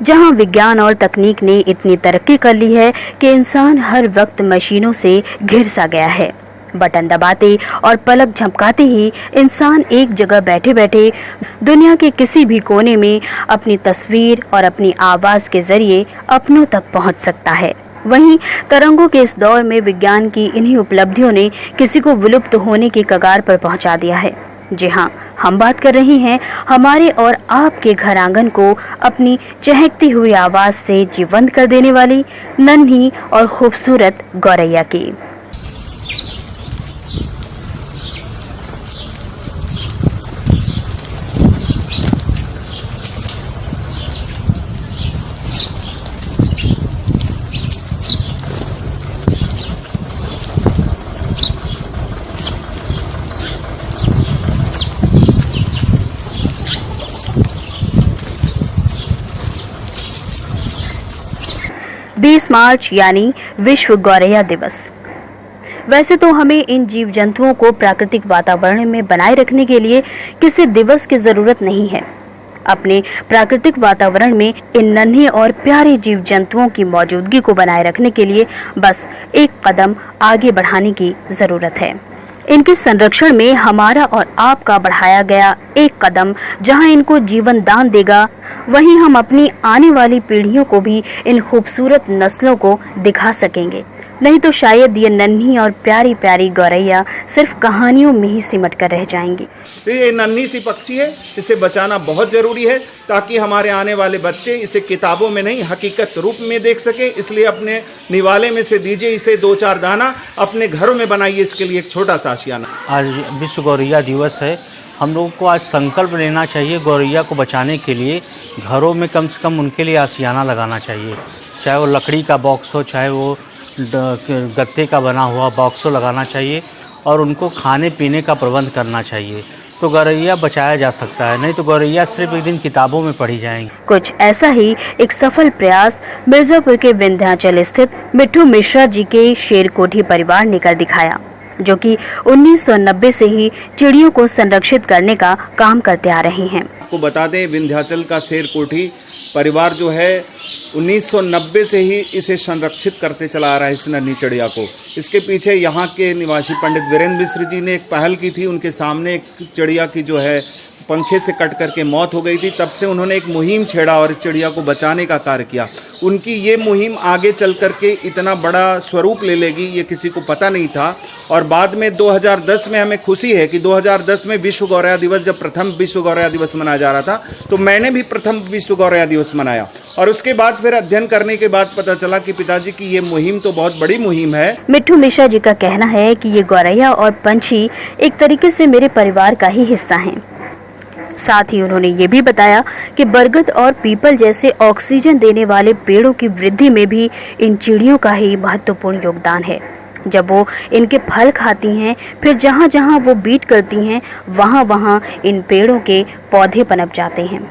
जहां विज्ञान और तकनीक ने इतनी तरक्की कर ली है कि इंसान हर वक्त मशीनों से घिर सा गया है। बटन दबाते और पलक झपकाते ही इंसान एक जगह बैठे बैठे दुनिया के किसी भी कोने में अपनी तस्वीर और अपनी आवाज के जरिए अपनों तक पहुंच सकता है। वहीं तरंगों के इस दौर में विज्ञान की इन्हीं उपलब्धियों ने किसी को विलुप्त होने की कगार पर पहुंचा दिया है। जी हाँ, हम बात कर रहे हैं हमारे और आपके घर आंगन को अपनी चहकती हुई आवाज से जीवंत कर देने वाली नन्ही और खूबसूरत गौरैया की। मार्च यानी विश्व गौरैया दिवस। वैसे तो हमें इन जीव जंतुओं को प्राकृतिक वातावरण में बनाए रखने के लिए किसी दिवस की जरूरत नहीं है। अपने प्राकृतिक वातावरण में इन नन्हे और प्यारे जीव जंतुओं की मौजूदगी को बनाए रखने के लिए बस एक कदम आगे बढ़ाने की जरूरत है। इनके संरक्षण में हमारा और आपका बढ़ाया गया एक कदम जहां इनको जीवन दान देगा, वहीं हम अपनी आने वाली पीढ़ियों को भी इन खूबसूरत नस्लों को दिखा सकेंगे। नहीं तो शायद ये नन्ही और प्यारी प्यारी गौरैया सिर्फ कहानियों में ही सिमट कर रह जाएंगी। तो ये नन्ही सी पक्षी है, इसे बचाना बहुत जरूरी है ताकि हमारे आने वाले बच्चे इसे किताबों में नहीं हकीकत रूप में देख सके। इसलिए अपने निवाले में से दीजिए इसे 2-4 दाना, अपने घरों में बनाइए इसके लिए एक छोटा सा आशियाना। आज विश्व गौरैया दिवस है। हम लोगों को आज संकल्प लेना चाहिए गौरैया को बचाने के लिए। घरों में कम से कम उनके लिए आशियाना लगाना चाहिए, चाहे वो लकड़ी का बॉक्स हो, चाहे वो गत्ते का बना हुआ बॉक्स हो, लगाना चाहिए और उनको खाने पीने का प्रबंध करना चाहिए। तो गौरैया बचाया जा सकता है, नहीं तो गौरैया सिर्फ एक दिन किताबों में पढ़ी जाएंगी। कुछ ऐसा ही एक सफल प्रयास मिर्जापुर के विंध्याचल स्थित मिट्ठू मिश्रा जी के शेरकोठी परिवार ने कर दिखाया, जो कि 1990 से ही चिड़ियों को संरक्षित करने का काम करते आ रहे हैं। आपको बता दें, विंध्याचल का शेरकोठी परिवार जो है 1990 से ही इसे संरक्षित करते चला आ रहा है इस नन्ही चिड़िया को। इसके पीछे यहाँ के निवासी पंडित वीरेंद्र मिश्र जी ने एक पहल की थी। उनके सामने एक चिड़िया की जो है पंखे से कट करके मौत हो गई थी। तब से उन्होंने एक मुहिम छेड़ा और इस चिड़िया को बचाने का कार्य किया। उनकी ये मुहिम आगे चल करके इतना बड़ा स्वरूप ले लेगी ये किसी को पता नहीं था। और बाद में 2010 में हमें खुशी है कि 2010 में विश्व गौरैया दिवस, जब प्रथम विश्व गौरैया दिवस मनाया जा रहा था, तो मैंने भी प्रथम विश्व गौरैया दिवस मनाया। और उसके बाद फिर अध्ययन करने के बाद पता चला कि पिताजी की ये मुहिम तो बहुत बड़ी मुहिम है। मिट्ठू मिश्रा जी का कहना है कि ये गौरैया और पंछी एक तरीके से मेरे परिवार का ही हिस्सा हैं। साथ ही उन्होंने ये भी बताया कि बरगद और पीपल जैसे ऑक्सीजन देने वाले पेड़ों की वृद्धि में भी इन चिड़ियों का ही महत्वपूर्ण योगदान है। जब वो इनके फल खाती हैं, फिर जहाँ जहाँ वो बीट करती हैं, वहाँ वहाँ इन पेड़ों के पौधे पनप जाते हैं।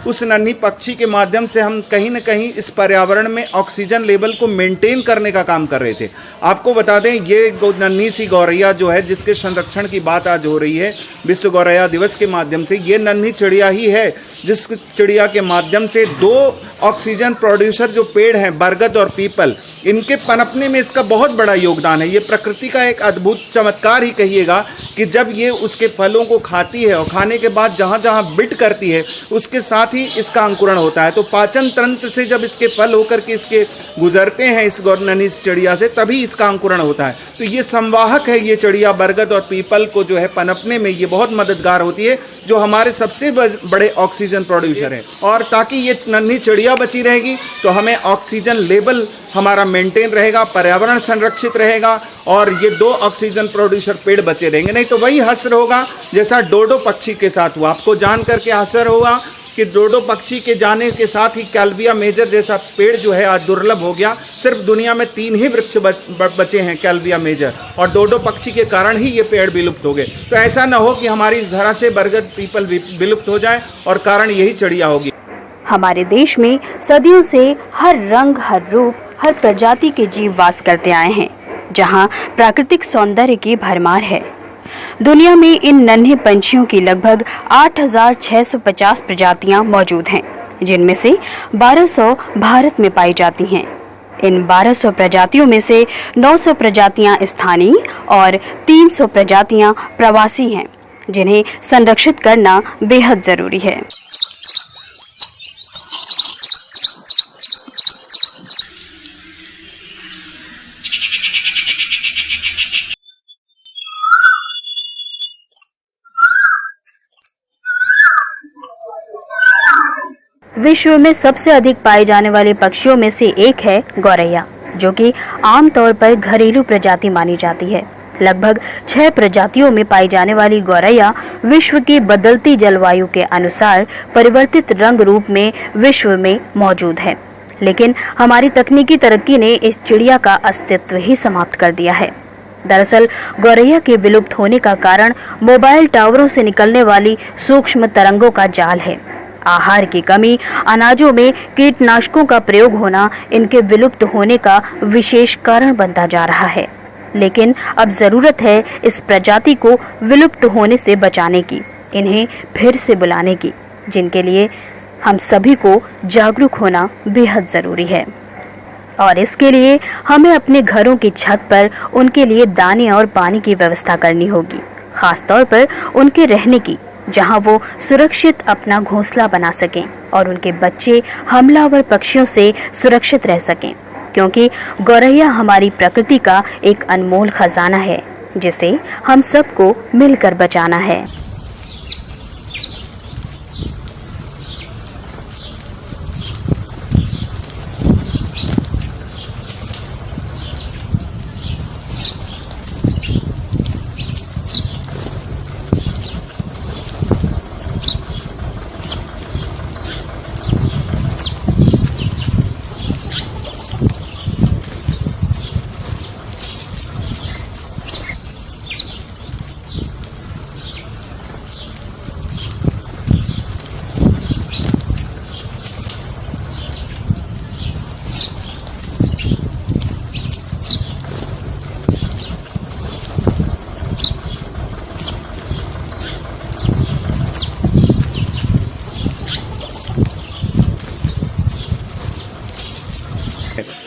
उस नन्ही पक्षी के माध्यम से हम कहीं न कहीं इस पर्यावरण में ऑक्सीजन लेवल को मेंटेन करने का काम कर रहे थे। आपको बता दें, ये नन्ही सी गौरैया जो है, जिसके संरक्षण की बात आज हो रही है विश्व गौरैया दिवस के माध्यम से, ये नन्ही चिड़िया ही है जिस चिड़िया के माध्यम से 2 ऑक्सीजन प्रोड्यूसर जो पेड़ हैं, बरगद और पीपल, इनके पनपने में इसका बहुत बड़ा योगदान है। ये प्रकृति का एक अद्भुत चमत्कार ही कहिएगा कि जब ये उसके फलों को खाती है और खाने के बाद जहाँ जहाँ बिट करती है, उसके साथ ही इसका अंकुरण होता है। तो पाचन तंत्र से जब इसके फल होकर के इसके गुजरते हैं इस नन्ही चिड़िया से, तभी इसका अंकुरण होता है। तो ये संवाहक है, ये चिड़िया बरगद और पीपल को जो है पनपने में ये बहुत मददगार होती है, जो हमारे सबसे बड़े ऑक्सीजन प्रोड्यूसर है। और ताकि ये नन्ही चिड़िया बची रहेगी तो हमें ऑक्सीजन लेवल हमारा मेंटेन रहेगा, पर्यावरण संरक्षित रहेगा और ये 2 ऑक्सीजन प्रोड्यूसर पेड़ बचे रहेंगे। नहीं तो वही हश्र होगा जैसा डोडो पक्षी के साथ हुआ। आपको जान करके हश्र होगा कि डोडो पक्षी के जाने के साथ ही कैल्विया मेजर जैसा पेड़ जो है आज दुर्लभ हो गया। सिर्फ दुनिया में 3 ही वृक्ष बचे हैं कैल्विया मेजर, और डोडो पक्षी के कारण ही ये पेड़ विलुप्त हो गए। तो ऐसा न हो कि हमारी इस धरा से बरगद पीपल विलुप्त हो जाए, और कारण यही चिड़िया होगी। हमारे देश में सदियों से हर रंग, हर रूप, हर प्रजाति के जीव वास करते आए हैं, जहां प्राकृतिक सौंदर्य की भरमार है। दुनिया में इन नन्हे पंछियों की लगभग 8,650 प्रजातियां मौजूद हैं। जिनमें से 1200 भारत में पाई जाती हैं। इन 1200 प्रजातियों में से 900 प्रजातियां स्थानीय और 300 प्रजातियां प्रवासी हैं, जिन्हें संरक्षित करना बेहद जरूरी है। विश्व में सबसे अधिक पाए जाने वाले पक्षियों में से एक है गौरैया, जो कि आमतौर पर घरेलू प्रजाति मानी जाती है। लगभग 6 प्रजातियों में पाई जाने वाली गौरैया विश्व की बदलती जलवायु के अनुसार परिवर्तित रंग रूप में विश्व में मौजूद है, लेकिन हमारी तकनीकी तरक्की ने इस चिड़िया का अस्तित्व ही समाप्त कर दिया है। दरअसल गौरैया के विलुप्त होने का कारण मोबाइल टावरों से निकलने वाली सूक्ष्म तरंगों का जाल है। आहार की कमी, अनाजों में कीटनाशकों का प्रयोग होना इनके विलुप्त होने का विशेष कारण बनता जा रहा है। लेकिन अब जरूरत है इस प्रजाति को विलुप्त होने से बचाने की, इन्हें फिर से बुलाने की, जिनके लिए हम सभी को जागरूक होना बेहद जरूरी है। और इसके लिए हमें अपने घरों की छत पर उनके लिए दाने और पानी की व्यवस्था करनी होगी, खास तौर पर उनके रहने की, जहां वो सुरक्षित अपना घोंसला बना सकें और उनके बच्चे हमलावर पक्षियों से सुरक्षित रह सकें, क्योंकि गौरैया हमारी प्रकृति का एक अनमोल खजाना है, जिसे हम सबको मिलकर बचाना है।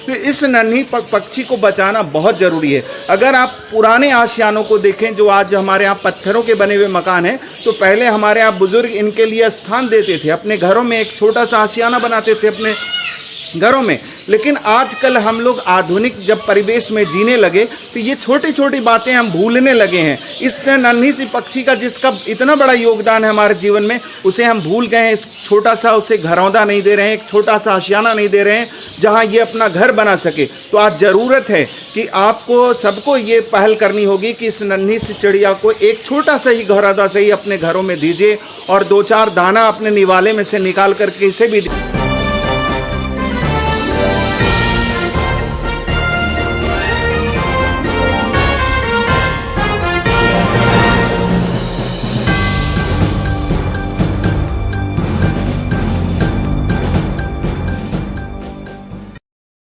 तो इस नन्ही पक्षी को बचाना बहुत ज़रूरी है। अगर आप पुराने आशियानों को देखें, जो आज हमारे यहाँ पत्थरों के बने हुए मकान हैं, तो पहले हमारे यहाँ बुजुर्ग इनके लिए स्थान देते थे, अपने घरों में एक छोटा सा आशियाना बनाते थे अपने घरों में। लेकिन आजकल हम लोग आधुनिक जब परिवेश में जीने लगे तो ये छोटी छोटी बातें हम भूलने लगे हैं। इस नन्ही सी पक्षी का, जिसका इतना बड़ा योगदान है हमारे जीवन में, उसे हम भूल गए हैं। इस छोटा सा उसे घरौंदा नहीं दे रहे हैं, एक छोटा सा आशियाना नहीं दे रहे हैं जहां ये अपना घर बना सके। तो आज ज़रूरत है कि आपको सबको ये पहल करनी होगी कि इस नन्ही सी चिड़िया को एक छोटा सा ही घरौंदा से ही अपने घरों में दीजिए और 2-4 दाना अपने निवाले में से निकाल करके इसे भी